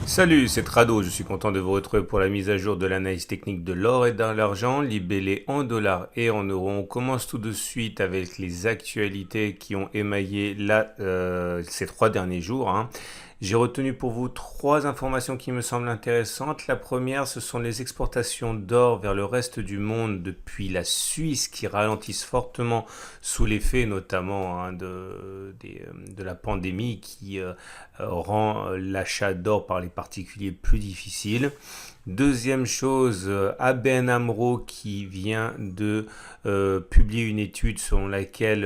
Salut, c'est Trado, je suis content de vous retrouver pour la mise à jour de l'analyse technique de l'or et de l'argent, libellé en dollars et en euros. On commence tout de suite avec les actualités qui ont émaillé ces 3 derniers jours, hein. J'ai retenu pour vous 3 informations qui me semblent intéressantes. La première, ce sont les exportations d'or vers le reste du monde depuis la Suisse qui ralentissent fortement sous l'effet notamment de la pandémie qui rend l'achat d'or par les particuliers plus difficile. Deuxième chose, ABN AMRO qui vient de publier une étude selon laquelle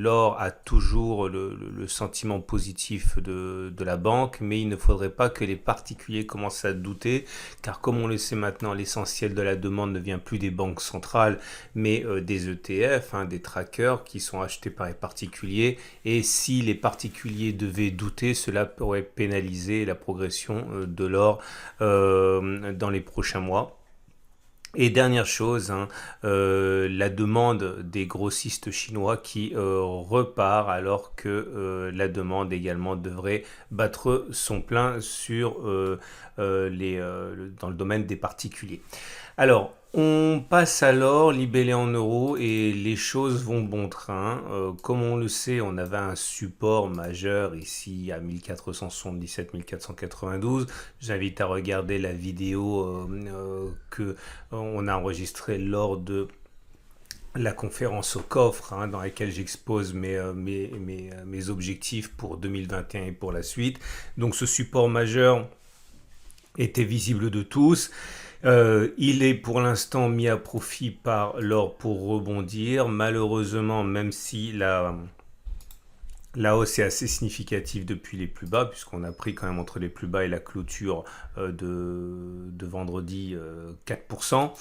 l'or a toujours le sentiment positif de la banque, mais il ne faudrait pas que les particuliers commencent à douter, car comme on le sait maintenant, l'essentiel de la demande ne vient plus des banques centrales, mais des ETF, hein, des trackers qui sont achetés par les particuliers, et si les particuliers devaient douter, cela pourrait pénaliser la progression de l'or dans les prochains mois. Et dernière chose, hein, la demande des grossistes chinois qui repart alors que la demande également devrait battre son plein dans le domaine des particuliers. Alors, on passe alors libellé en euros et les choses vont bon train. Comme on le sait, on avait un support majeur ici à 1477-1492. J'invite à regarder la vidéo que on a enregistrée lors de la conférence au coffre, hein, dans laquelle j'expose mes objectifs pour 2021 et pour la suite. Donc ce support majeur était visible de tous. Il est pour l'instant mis à profit par l'or pour rebondir. Malheureusement, même si la hausse est assez significative depuis les plus bas, puisqu'on a pris quand même entre les plus bas et la clôture de vendredi 4%.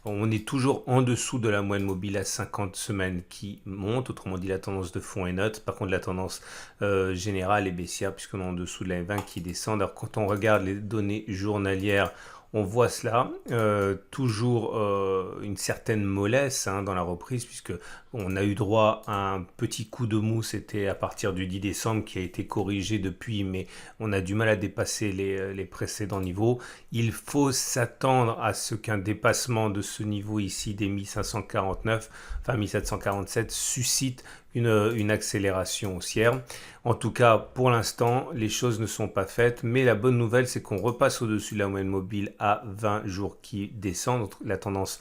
On est toujours en dessous de la moyenne mobile à 50 semaines qui monte, autrement dit la tendance de fond est neutre. Par contre la tendance générale est baissière puisqu'on est en dessous de la M20 qui descend. Alors quand on regarde les données journalières, on voit cela, toujours une certaine mollesse, hein, dans la reprise, puisque on a eu droit à un petit coup de mou, c'était à partir du 10 décembre qui a été corrigé depuis, mais on a du mal à dépasser les précédents niveaux. Il faut s'attendre à ce qu'un dépassement de ce niveau ici des 1549, enfin 1747, suscite une accélération haussière. En tout cas, pour l'instant, les choses ne sont pas faites, mais la bonne nouvelle, c'est qu'on repasse au-dessus de la moyenne mobile à 20 jours qui descend. Donc, la tendance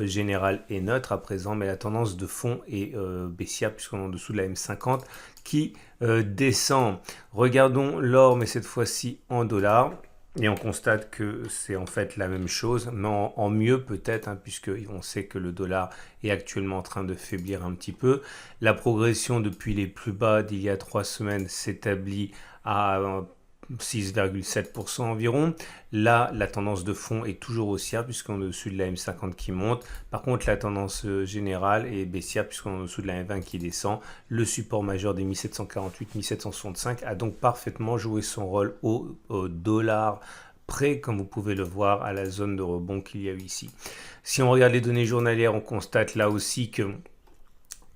générale est neutre à présent, mais la tendance de fond est baissière puisqu'on est en dessous de la M50 qui descend. Regardons l'or, mais cette fois-ci en dollars. Et on constate que c'est en fait la même chose, mais en mieux peut-être, hein, puisqu'on sait que le dollar est actuellement en train de faiblir un petit peu. La progression depuis les plus bas d'il y a 3 semaines s'établit à 6,7% environ. Là, la tendance de fond est toujours haussière puisqu'on est au-dessus de la M50 qui monte. Par contre, la tendance générale est baissière puisqu'on est au-dessous de la M20 qui descend. Le support majeur des 1748-1765 a donc parfaitement joué son rôle au dollar près, comme vous pouvez le voir, à la zone de rebond qu'il y a eu ici. Si on regarde les données journalières, on constate là aussi que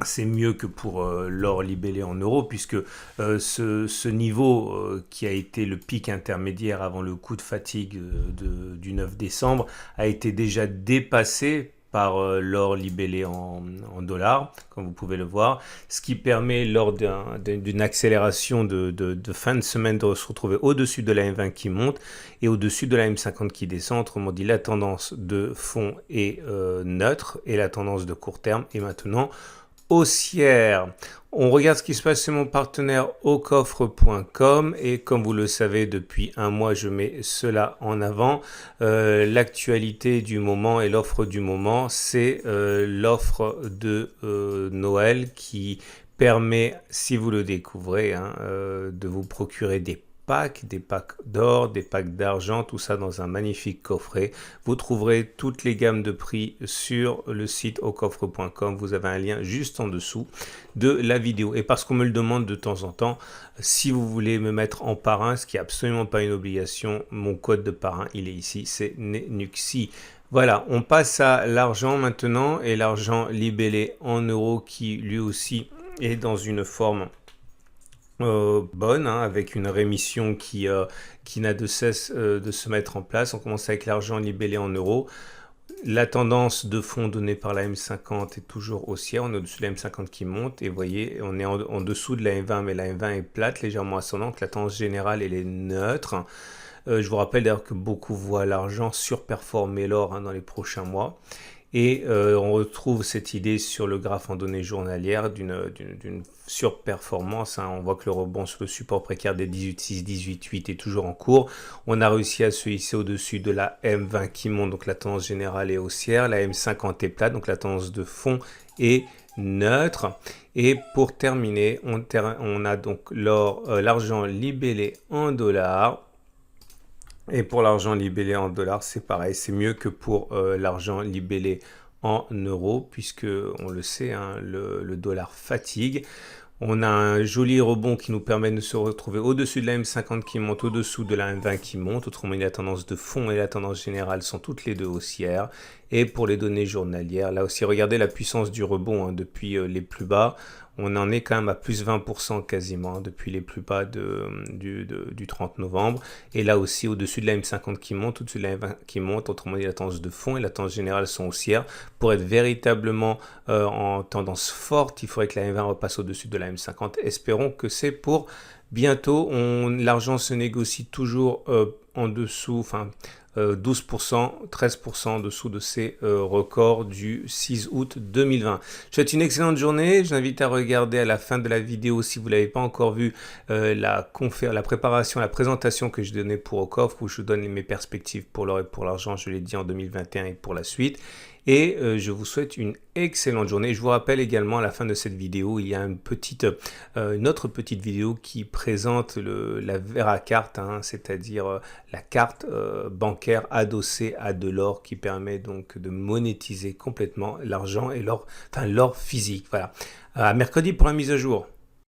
c'est mieux que pour l'or libellé en euros, puisque ce niveau qui a été le pic intermédiaire avant le coup de fatigue du 9 décembre a été déjà dépassé par l'or libellé en dollars, comme vous pouvez le voir, ce qui permet lors d'une accélération de fin de semaine de se retrouver au-dessus de la M20 qui monte et au-dessus de la M50 qui descend. Autrement dit, la tendance de fond est neutre et la tendance de court terme est maintenant haussière. On regarde ce qui se passe chez mon partenaire aucoffre.com et comme vous le savez, depuis un mois, je mets cela en avant. L'actualité du moment et l'offre du moment, c'est l'offre de Noël qui permet, si vous le découvrez, hein, de vous procurer des packs d'or, des packs d'argent, tout ça dans un magnifique coffret. Vous trouverez toutes les gammes de prix sur le site aucoffre.com. Vous avez un lien juste en dessous de la vidéo. Et parce qu'on me le demande de temps en temps, si vous voulez me mettre en parrain, ce qui n'est absolument pas une obligation, mon code de parrain, il est ici, c'est NENUXI. Voilà, on passe à l'argent maintenant et l'argent libellé en euros qui lui aussi est dans une forme bonne, hein, avec une rémission qui n'a de cesse de se mettre en place. On commence avec l'argent libellé en euros. La tendance de fond donnée par la M50 est toujours haussière. On est au-dessus de la M50 qui monte. Et vous voyez, on est en dessous de la M20, mais la M20 est plate, légèrement ascendante. La tendance générale, elle est neutre. Je vous rappelle d'ailleurs que beaucoup voient l'argent surperformer l'or, hein, dans les prochains mois. Et on retrouve cette idée sur le graphe en données journalières d'une surperformance, hein. On voit que le rebond sur le support précaire des 18,6, 18,8 est toujours en cours. On a réussi à se hisser au-dessus de la M20 qui monte, donc la tendance générale est haussière. La M50 est plate, donc la tendance de fond est neutre. Et pour terminer, on a donc l'argent libellé en dollars. Et pour l'argent libellé en dollars, c'est pareil, c'est mieux que pour l'argent libellé en euros, puisque on le sait, hein, le dollar fatigue. On a un joli rebond qui nous permet de se retrouver au-dessus de la M50 qui monte, au-dessous de la M20 qui monte. Autrement dit, la tendance de fond et la tendance générale sont toutes les deux haussières. Et pour les données journalières, là aussi, regardez la puissance du rebond, hein, depuis les plus bas. On en est quand même à plus 20% quasiment, hein, depuis les plus bas du 30 novembre. Et là aussi, au-dessus de la M50 qui monte, au-dessus de la M20 qui monte. Autrement dit, la tendance de fond et la tendance générale sont haussières. Pour être véritablement en tendance forte, il faudrait que la M20 repasse au-dessus de la M50. Espérons que c'est pour bientôt. L'argent se négocie toujours en dessous, enfin 12%, 13% en dessous de ces records du 6 août 2020. Je vous souhaite une excellente journée. Je vous invite à regarder à la fin de la vidéo, si vous ne l'avez pas encore vu, la préparation, la présentation que je donnais pour Ocoff, où je donne mes perspectives pour l'or et pour l'argent, je l'ai dit, en 2021 et pour la suite. Et je vous souhaite une excellente journée. Je vous rappelle également à la fin de cette vidéo, il y a une autre petite vidéo qui présente la Veracarte, hein, c'est-à-dire la carte bancaire adossée à de l'or qui permet donc de monétiser complètement l'argent et l'or, enfin l'or physique. Voilà. À mercredi pour la mise à jour.